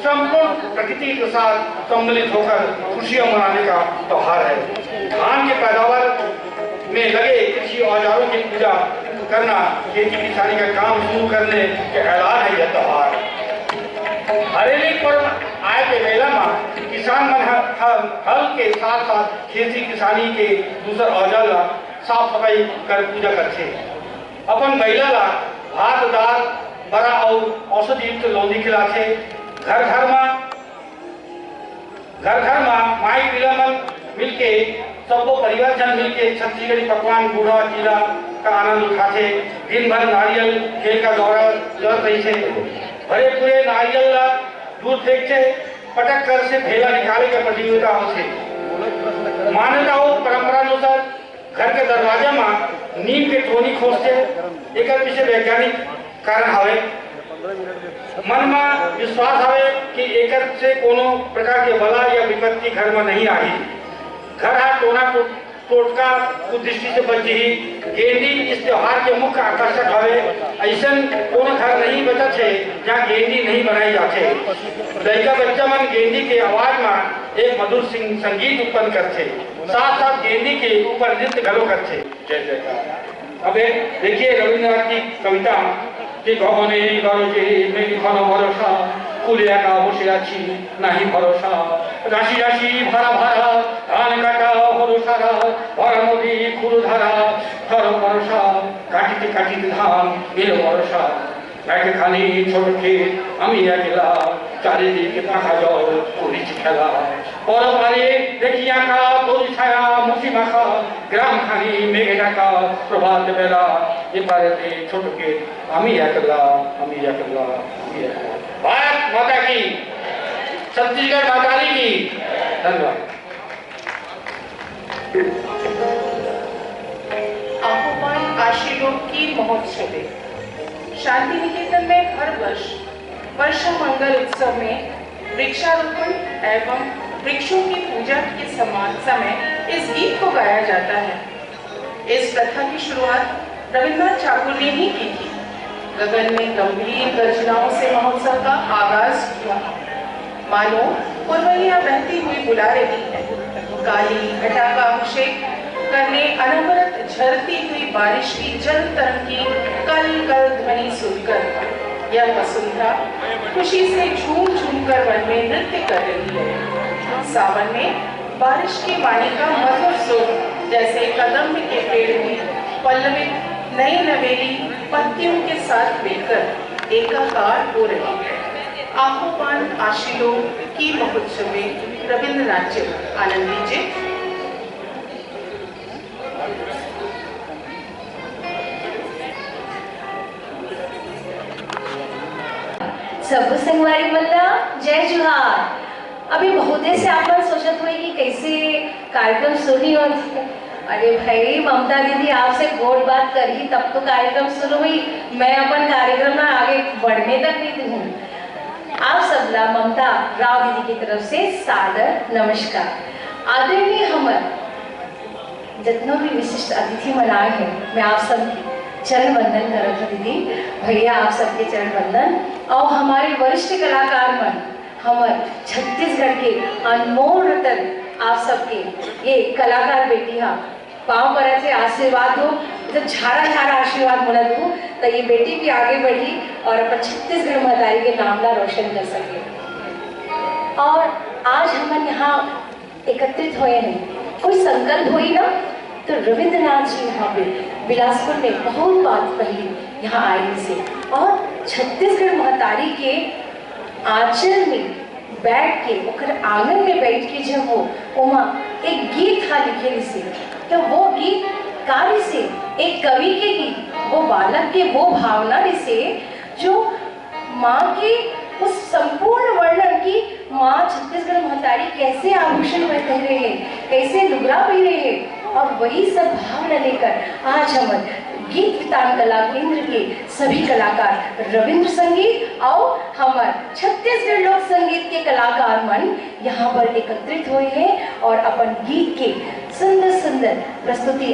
M: संपूर्ण प्रकृति के साथ सम्मिलित होकर खुशियां मनाने का त्योहार है। धान के पैदावार में लगे कृषि औजारों की पूजा करना, खेती किसानी का काम शुरू करने के ऐलान है यह त्योहार। हरेली पर्व आए के मेला में किसान मन हल के साथ साथ खेती किसानी के दूसर औजार ला साफ सफाई कर पूजा करते। अपन महिला ला भात दाल बड़ा और औषधि युक्त लौंदी खिलाते। घर घर में माई पिला मन मिलके सबको परिवार जन मिलके छत्तीसगढ़ी पकवान बूढ़ा चीला का आनंद उठाते। दिन भर नारियल खेल का दौरा जर रही है। भरे पूरे नारियल ला दूध फेंकते, पटक कर से भेला निकाले का प्रतियोगिता होते। मान्यताओं परंपरा अनुसार घर के दरवाजा में नीम के टोनी खोजते। एक पीछे वैज्ञानिक कारण हवे। मन में विश्वास हवे कि एक से कोनो प्रकार के बला या विपत्ति घर में नहीं आई। घर हाथ टोना टोटका दृष्टि से बची ही। गेंदी इस त्योहार के मुख्य आकर्षक हवे। ऐसा कोनो घर नहीं बचत है जहाँ गेंदी नहीं बनाई जाते। लड़का बच्चा मन गेंदी के आवाज में एक मधुर संगीत उत्पन्न करते, साथ साथ गेंदी के ऊपर नृत्य घरों करते। जय जयकार। अब देखिए रविंद्रनाथ की कविता कि गगने गरजे मेघ घन भरोसा, ফুলে একা বসে আছি নাহি ভরসা। রাশি রাশি ভরা ভরা ধান কাটা হলো সারা, ভরা নদী খুরু ধারা ধর ভরসা। কাটিতে কাটিতে ধান এলো ভরসা। একখানি ছোট ক্ষেত আমি একলা, চারিদিকে পাখা জল করেছি খেলা। পরপারে দেখি আঁকা তরু ছায়া মসি মাখা, গ্রামখানি মেঘে ঢাকা প্রভাত বেলা। এপারেতে ছোট ক্ষেত আমি একলা, আমি একলা, আমি একলা। भारत माता की, छत्तीसगढ़ माताली की। धन्यवाद।
A: आह्वान आशीर्वाद की महोत्सव। शांति निकेतन में हर वर्ष वर्षा मंगल उत्सव में वृक्षारोपण एवं वृक्षों की पूजा के समय इस गीत को गाया जाता है। इस प्रथा की शुरुआत रविंद्रनाथ ठाकुर ने ही की थी। गगन में गंभीर गर्जनाओं से महोत्सव का आगाज हुआ। मानो पुरवैया बहती हुई बुला रही है। काली घटा का अभिषेक करने अनवरत झरती हुई बारिश की जल तरंग की कल कल ध्वनि सुनकर यह वसुंधरा खुशी से झूम झूम कर वन में नृत्य कर रही है। सावन में बारिश की वाणी का मधुर सुर जैसे कदम के पेड़ में पल्लवित नई नवेली पत्तियों के साथ मिलकर एकाकार हो रही है। आहोपान आशिलो की महोत्सव में रविंद्र राज्य आनंद लीजिए।
N: सबको संगवारी मल्ला जय जुहार। अभी बहुत देर से आप लोग सोचत हुए कि कैसे कार्यक्रम शुरू होती है। अरे भाई ममता दीदी आपसे गोड बात करी तब तो कार्यक्रम शुरू हुई। मैं अपन कार्यक्रम में आगे बढ़ने तक नहीं हूँ। आप सबला ममता राव दीदी की तरफ से सादर नमस्कार। आदरणीय हमर जितना भी विशिष्ट अतिथि मनाए हैं, मैं आप सबकी चरण वंदन करत हूँ दीदी। भैया आप सबके चरण वंदन। और हमारे वरिष्ठ कलाकार मन हमारे छत्तीसगढ़ के अनमोल रतन आप सबके ये कलाकार बेटी हाँ पाँव पर से आशीर्वाद हो तो झारा झारा आशीर्वाद मिलत हो तो ये बेटी भी आगे बढ़ी और अपन छत्तीसगढ़ महतारी के नामला रोशन कर सके। और आज हम यहाँ एकत्रित हुए हैं, कोई संकल्प हुई ना तो रविंद्रनाथ जी यहाँ पे बिलासपुर में बहुत बात पहले यहाँ आए से और छत्तीसगढ़ महतारी के आंचल में बैठ के उखर आंगन में बैठ के जब वो उमा एक गीत था लिखे से तो वो गीत कार्य से एक कवि के गीत वो बालक के वो भावना से जो माँ के उस संपूर्ण वर्णन की माँ छत्तीसगढ़ महतारी कैसे आभूषण पहन रहे हैं, कैसे लुगड़ा पहन रहे हैं और वही सब भावना लेकर आज हम गीत वितान कला केंद्र के सभी कलाकार रविंद्र संगीत और हमारे छत्तीसगढ़ लोक संगीत के कलाकार मन यहाँ पर एकत्रित हुए हैं और अपन गीत के सुंदर सुंदर प्रस्तुति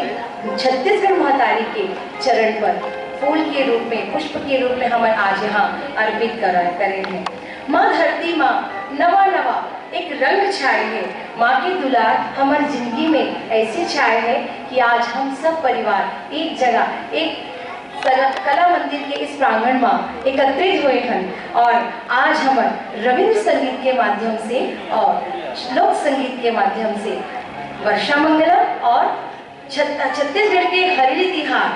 N: छत्तीसगढ़ महतारी के चरण पर फूल के रूप में पुष्प के रूप में हम आज यहाँ अर्पित करेंगे। माँ धरती माँ नवा नवा एक रंग छाए है। माँ की दुलार हमारी जिंदगी में ऐसी छाए है कि आज हम सब परिवार एक जगह एक कला मंदिर के इस प्रांगण में एकत्रित हुए हैं और आज हम रविंद्र संगीत के माध्यम से और लोक संगीत के माध्यम से वर्षा मंगलम और छत्तीसगढ़ के हरेली तिहार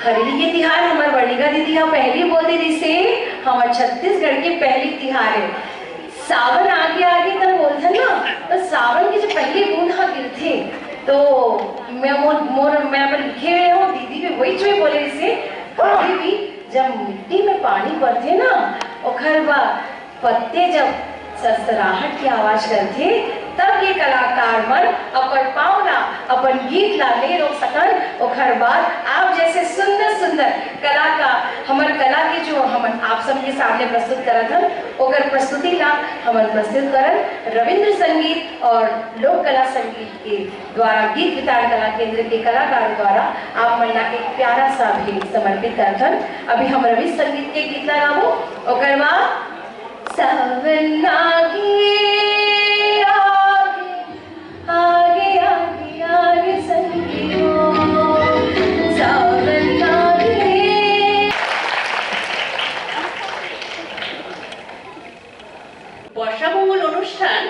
N: हरेली के तिहार हमारे वर्णिका दीदी यहाँ पहली बोलती थी से हमारे छत्तीसगढ़ के पहली तिहार है। सावन आगे आगे तब बोलते ना तो सावन की जो पहली बूंद हाँ गिरते तो मैं अपन लिखे हुए हूँ दीदी भी वही जो बोले इसे कभी भी जब मिट्टी में पानी पड़ते ना और पत्ते जब सरसराहट की आवाज करते तब ये कलाकार मन अपन पावना अपन गीत ला ले रोक सकन। और बाद आप जैसे सुंदर सुंदर कला का हमारे कला के जो हम आप सबके सामने प्रस्तुत करत हन ओकर प्रस्तुति ला हम प्रस्तुत करन रविंद्र संगीत और लोक कला संगीत के द्वारा गीत वितान कला केंद्र के कलाकार द्वारा आप मन ला एक प्यारा सा भी समर्पित करत हन। अभी हम रविंद्र संगीत के गीत ला गाबो ओकर बाद सावन आगे आगे आगे संगियो सावन आगे।
O: বর্ষামঙ্গল অনুষ্ঠান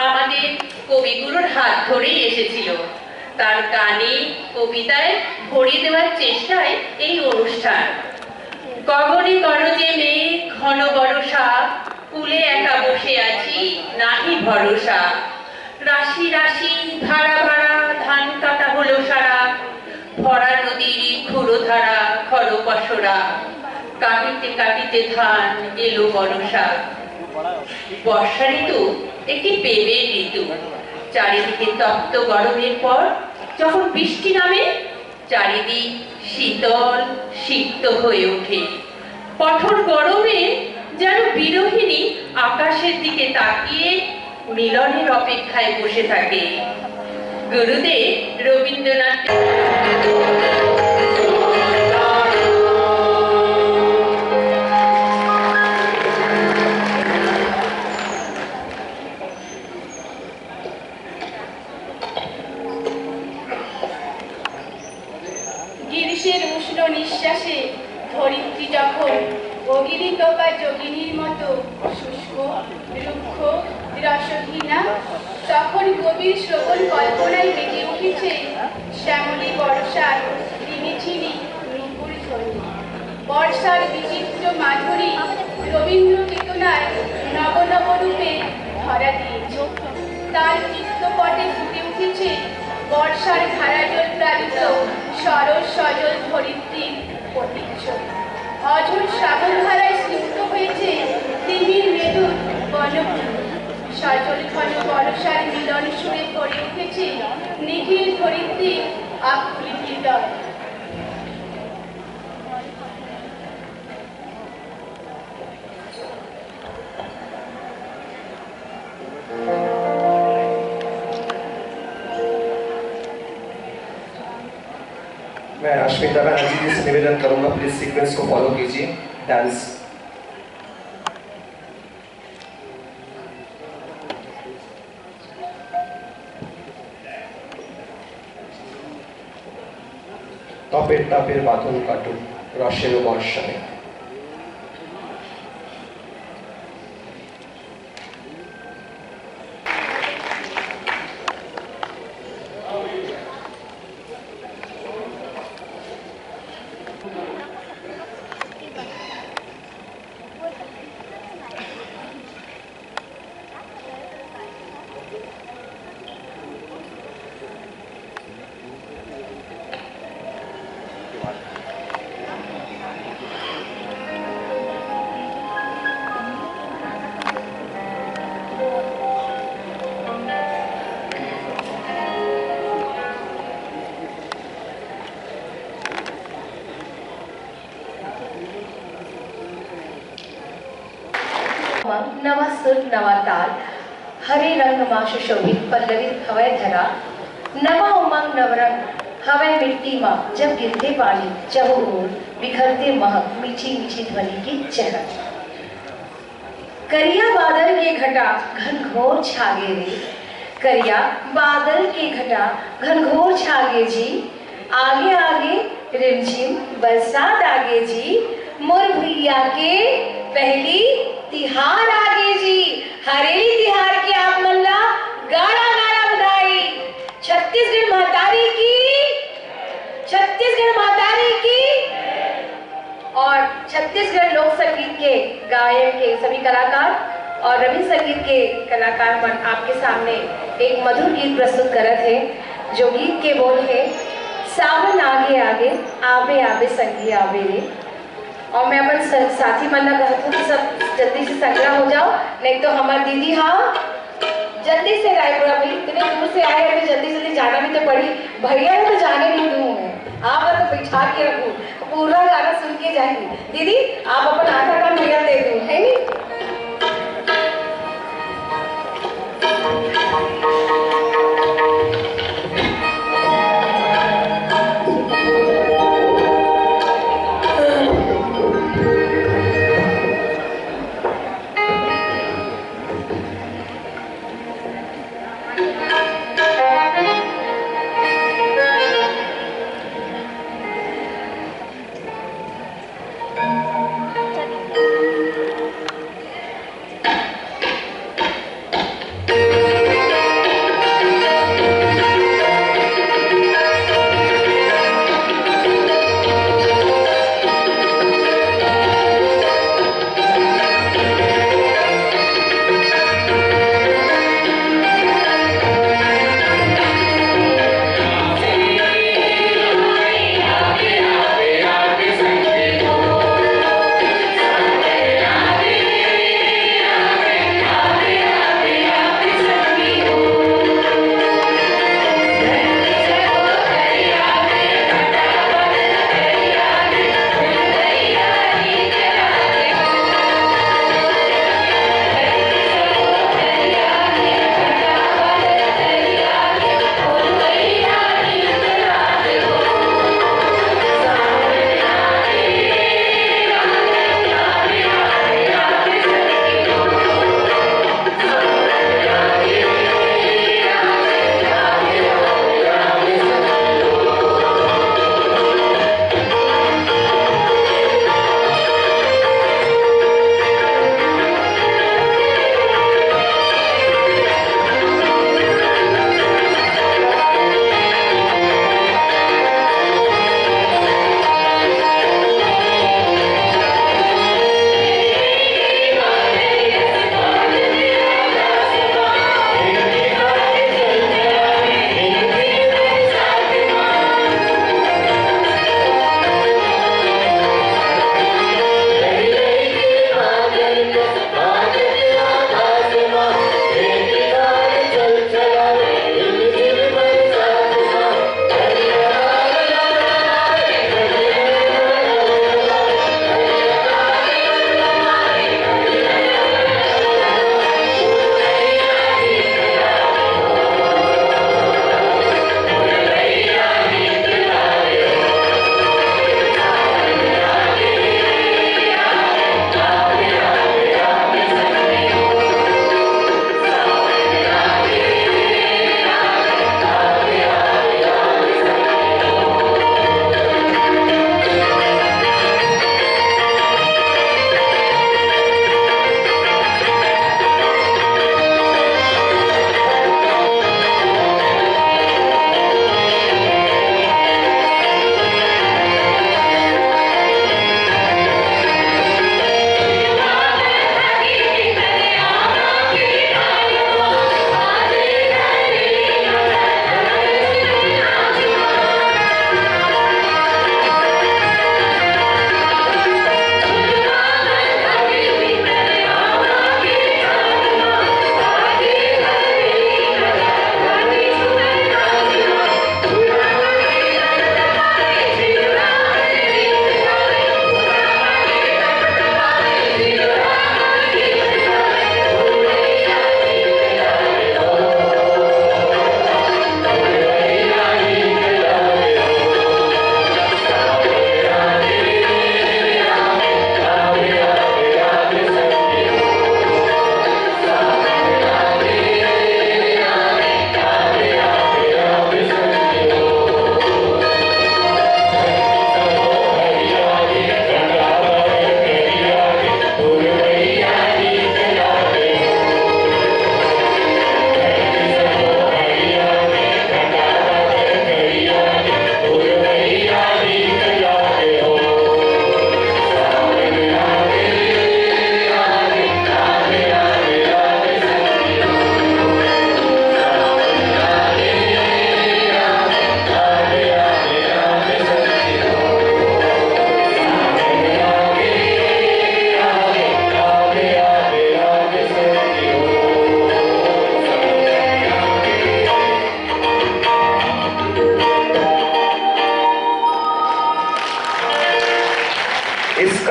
O: আমাদের কবিগুরুর হাত ধরেই এসেছিল। তার গানে কবিতায় ভরিয়ে দেওয়ার চেষ্টায় এই অনুষ্ঠান। গগনে গরজে মেঘ ঘন বর্ষা কুলে একা বসে আছি নাহি ভরসা রাশি রাশি ধারা ভাড়া ধান কাটা হলো সারা ভরা নদীর খুঁড়ো ধারা খর পসরা কাটিতে কাটিতে ধান এলো বর্ষা। বর্ষা ঋতু একটি প্রেমের ঋতু। চারিদিকে তপ্ত গরমের পর যখন বৃষ্টি নামে চারিদিক শীতল সিক্ত হয়ে ওঠে। কঠোর গরমে যেন বিরোহিনী আকাশের দিকে তাকিয়ে মিলনের অপেক্ষায় বসে থাকে। গুরুদেব রবীন্দ্রনাথ
P: গ্রীষ্মের উষ্ণ নিঃশ্বাসে ধরিত্রী যখন অগিরিতপা যোগিনীর মতো শুষ্ক রুক্ষ রসহীনা তখন কবির শ্রবণ কল্পনায় বেজে উঠেছে শ্যামলী বর্ষার ঝিনি নুপুর ঝরি, বর্ষার বিচিত্র মাধুরী রবীন্দ্র চেতনায় নব নব রূপে ধরা দিয়েছে। তার চিত্রপটে ফুটে উঠেছে বর্ষার ধারাজল প্লাবিত সরস সজল ধরিত্রীর প্রতিচ্ছবি। অঝোর শ্রাবণ ধারায় স্নিগ্ধ হয়েছে তিমির মেদুর বনভূমি। সজল ঘন বর্ষার মিলন সুরে গড়ে উঠেছে নিখিল ধরিত্রীর আকুল হৃদয়।
L: मैं अश्मिता बनर्जी जी से निवेदन करूंगा, प्लीज सीक्वेंस को फॉलो कीजिए। डांस टपेर टपेर बादल काटुक रसेर बर्षणे।
N: नवा सुर नवा ताल, हरे रंग मा सुशोभित पल्लवी हवै धरा। नवा उमंग नवरंग हवै मिट्टी माँ, जब गिरते पानी चहुओर बिखरते महक मीठी मीठी ध्वनि की चहक। करिया बादल के घटा घनघोर छागे रे, करिया बादल के घटा घनघोर छागे जी। आगे आगे रिमझिम बरसात आगे जी, मोर भैया के पहली तिहार आगे जी। हरेली तिहार की आप मल्ला गाड़ा गाड़ा बधाई। छत्तीसगढ़ महतारी की, छत्तीसगढ़ महतारी की। और छत्तीसगढ़ लोक संगीत के गायक के सभी कलाकार और रवींद्र संगीत के कलाकार मन आपके सामने एक मधुर गीत प्रस्तुत करत है, जो गीत के बोल है सावन आगे आगे आवे आवे संगी आवे रे। और मैं अपन साथी मन कहती हूँ कि सब जल्दी से संग्रह हो जाओ, नहीं तो हमारी दीदी हाँ जल्दी से रायपुर अभी इतने दूर से आए हैं, जल्दी जल्दी जाना भी तो पड़ी। भैया तो जाने नहीं दूँ मैं, आप तो बैठा के रखूँ, पूरा गाना सुन के जाएंगी। दीदी आप अपन आधा काम भैया दे दूँ, है नहीं?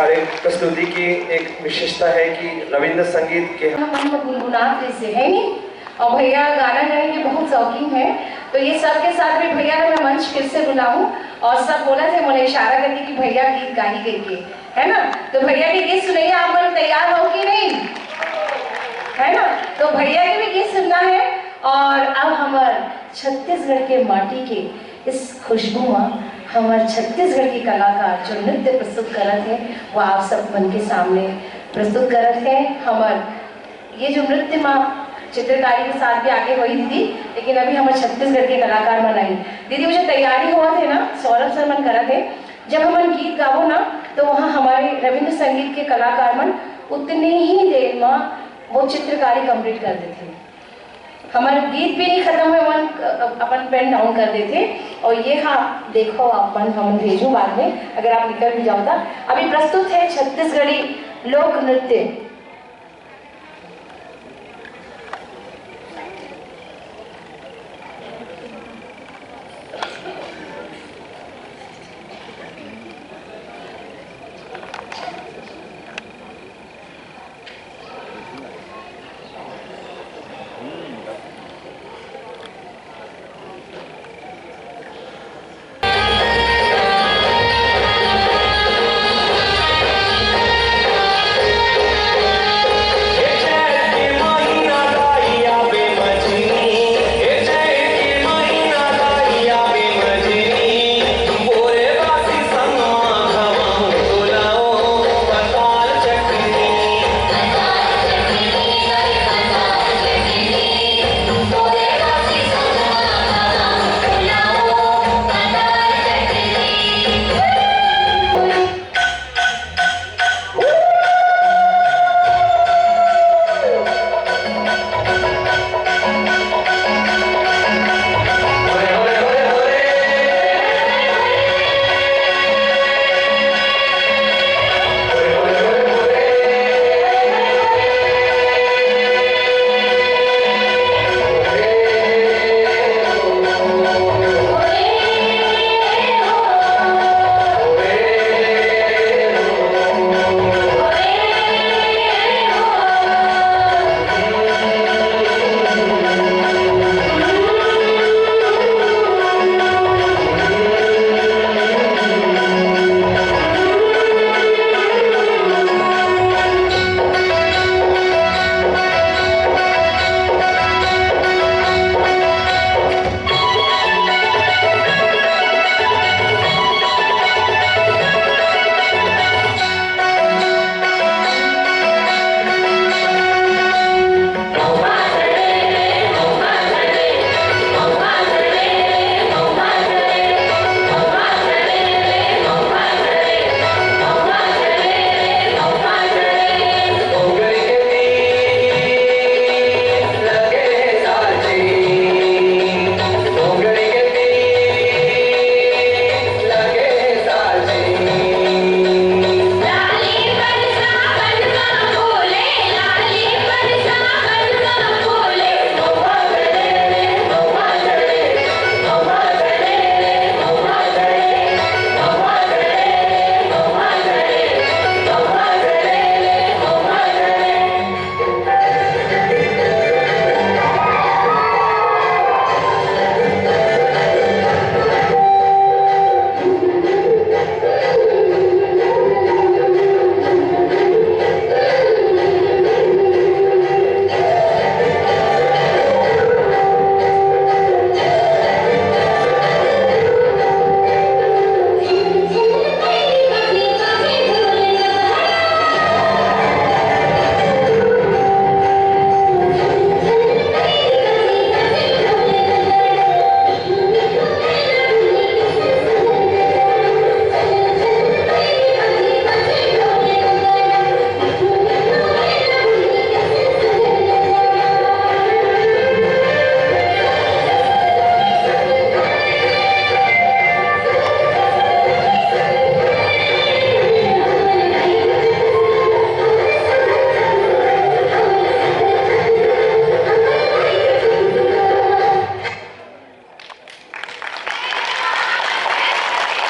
L: प्रस्तुति की एक विशेषता है कि रविंद्र संगीत के
N: हम गुनगुनाते से है नहीं, और भैया गाना गाएंगे बहुत शौकीन है, तो ये सब के साथ भी भैया ने मैं मंच फिर से बुलाऊं, और सब बोला थे मैंने इशारा करके कि भैया गीत गा ही गई है ना, तो भैया के गीत सुनिए। आप लोग तैयार हो कि नहीं, है ना? तो भैया के भी गीत सुनना है। और अब हमारे छत्तीसगढ़ के माटी के इस खुशबू में हमारे छत्तीसगढ़ के कलाकार जो नृत्य प्रस्तुत करते हैं वो आप सब मन के सामने प्रस्तुत करते हैं। हमारे ये जो नृत्य माँ चित्रकारी के साथ भी आगे हुई दीदी, लेकिन अभी हमारे छत्तीसगढ़ के कलाकार मनाई दीदी। मुझे तैयारी हुआ थे ना, सौरभ सर मन करा थे, जब हम गीत गावो ना तो वहाँ हमारे रविंद्र संगीत के कलाकार मन उतने ही देर में वो चित्रकारी कंप्लीट कर देते। हमारे गीत भी नहीं खत्म हुए, मन अपन पेन डाउन कर देते। और ये हाँ देखो अपन हम भेजूँ बाद में, अगर आप निकल भी जाओ। अभी प्रस्तुत है छत्तीसगढ़ी लोक नृत्य।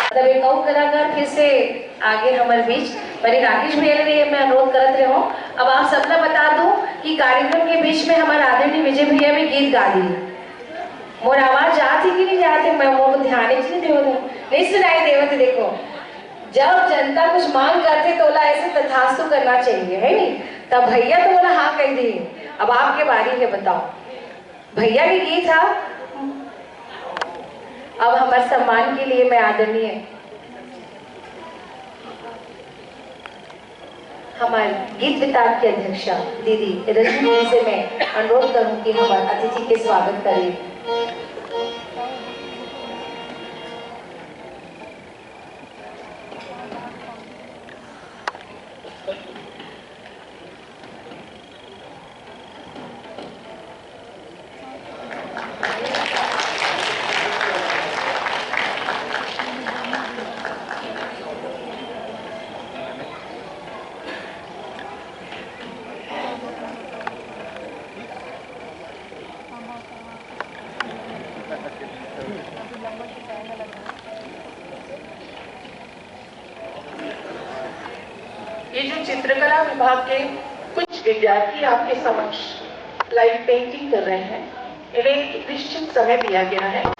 N: मतलब एक और कलाकार फिर से आगे हमारे बीच मैंने राकेश भैया के लिए मैं अनुरोध करते रहो। अब आप सबने बता दूं कि कार्यक्रम के बीच में हमारे आदरणीय विजय भैया भी गीत गा दी। मोर आवाज जाती कि नहीं जाती, मैं वो ध्यान ही नहीं सुनाई देवत। देखो जब जनता कुछ मांग करते तो बोला ऐसे तथास्तु करना चाहिए, है नहीं? तब भैया तो बोला हाँ कह दिए। अब आपके बारी है, बताओ भैया के गीत था। अब हमारे सम्मान के लिए मैं आदरणीय हमारे गीत वितान की अध्यक्षा दीदी रजनी जी से मैं अनुरोध करूं कि हमारे अतिथि के स्वागत करें।
A: ये जो चित्रकला विभाग के कुछ विद्यार्थी आपके समक्ष लाइव पेंटिंग कर रहे हैं, इन्हें एक निश्चित समय दिया गया है।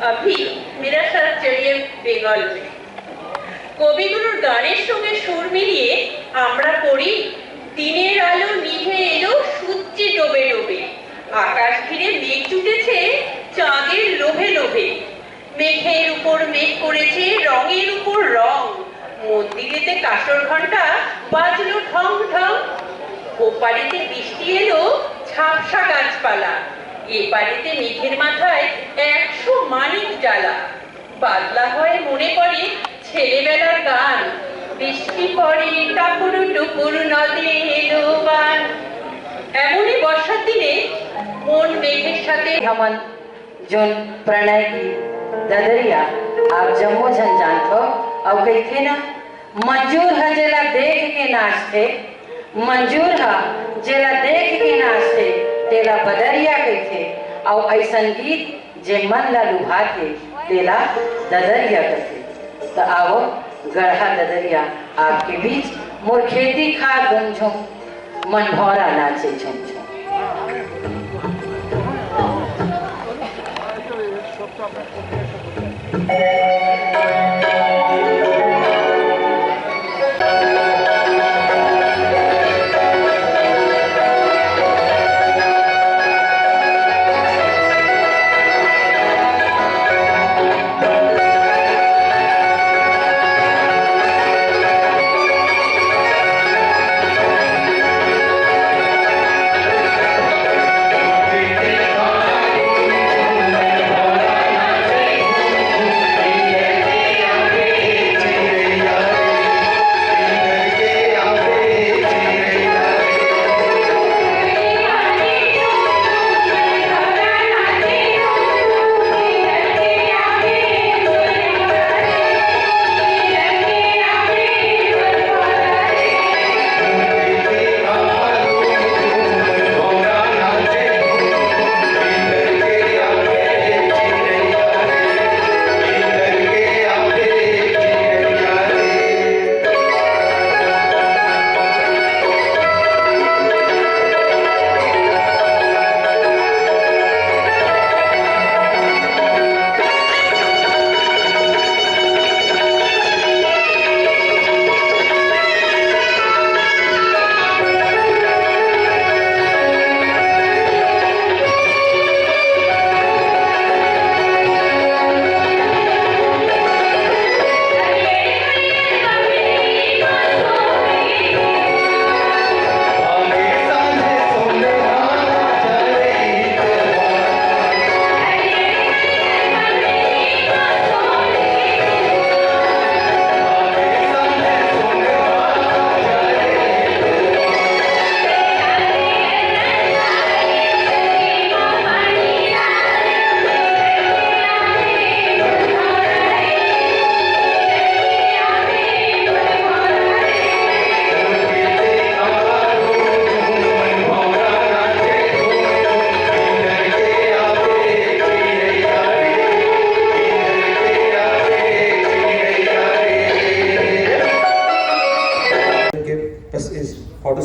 O: अभी मेरा साथ चलिए बेंगल में কবিগুরুর গানের সঙ্গে সুর মিলিয়ে আমরা পড়ি দিনের আলো নিভে এলো সূর্যে ডোবে ডোবে আকাশ ঘিরে মেঘ জুটেছে চাঁদের লোভে লোভে মেঘের উপর মেঘ করেছে রঙের উপর রং মন্দিরেতে কাঁসর ঘন্টা বাজলো ঢং ঢং ওপারেতে বৃষ্টি এলো ঝাপসা গাছপালা এ বাড়িতে মেঘের মাথায় 100 মানিক জ্বালা বাদলা হয় মনে পড়ে ছেলেবেলার গান বৃষ্টি পড়ে টাপুর টুপুর নদে এলো বান এমনই বর্ষার দিনে মন মেঘের সাথে
Q: हमन जोन प्रणय की ददरिया आप जम्मो झन जानथो अब कहथे ना मंजूर ह जेला देख के नाचते मंजूर ह जेला देख के नाचते तेला बदरिया कहथे और ऐसन गीत जे मन ला लुभाथे तेला ददरिया कहथे। तो आओ गढ़ा ददरिया आपके बीच मोर खेती खा गंझो मन भौरा नाचे झुम झुम।
K: Thank you.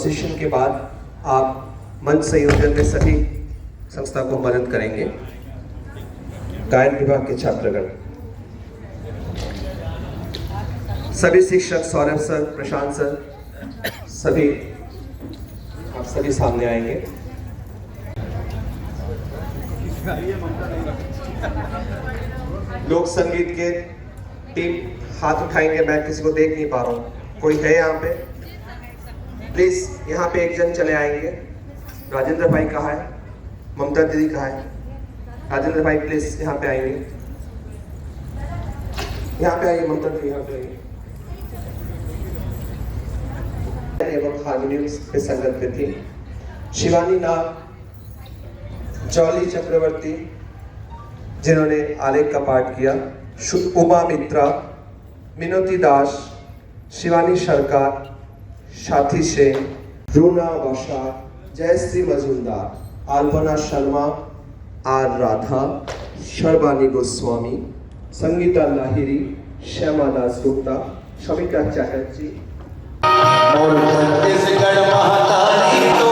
R: कॉम्पोजिशन के बाद आप मंच संयोजन में सभी संस्था को मदद करेंगे। गायन विभाग के छात्रगण, सभी शिक्षक, सौरभ सर, प्रशांत सर, सभी आप सभी सामने आएंगे। लोक संगीत के टीम हाथ उठाएंगे, मैं किसी को देख नहीं पा रहा हूँ। कोई है यहाँ पे? प्लीज यहाँ पे एक जन चले आएंगे। राजेंद्र भाई कहाँ है? ममता दीदी कहाँ है? राजेंद्र भाई प्लीज यहाँ पे आएंगे, यहाँ पे आइए। ममता दीदी यहाँ पे आइए। एवं हारमोनियम पे संगत में थी शिवानी नाग, जॉली चक्रवर्ती जिन्होंने आलेख का पाठ किया, उमा मित्रा, मिनोती दास, शिवानी सरकार, साथी सेन, रूना बशा, जयश्री मजुमदार, अल्पना शर्मा, आर राधा, शर्वानी गोस्वामी, संगीता लाहिरी, श्यामा दास गुप्ता, शमिका चैटर्जी।
K: छत्तीसगढ़ महातारी तो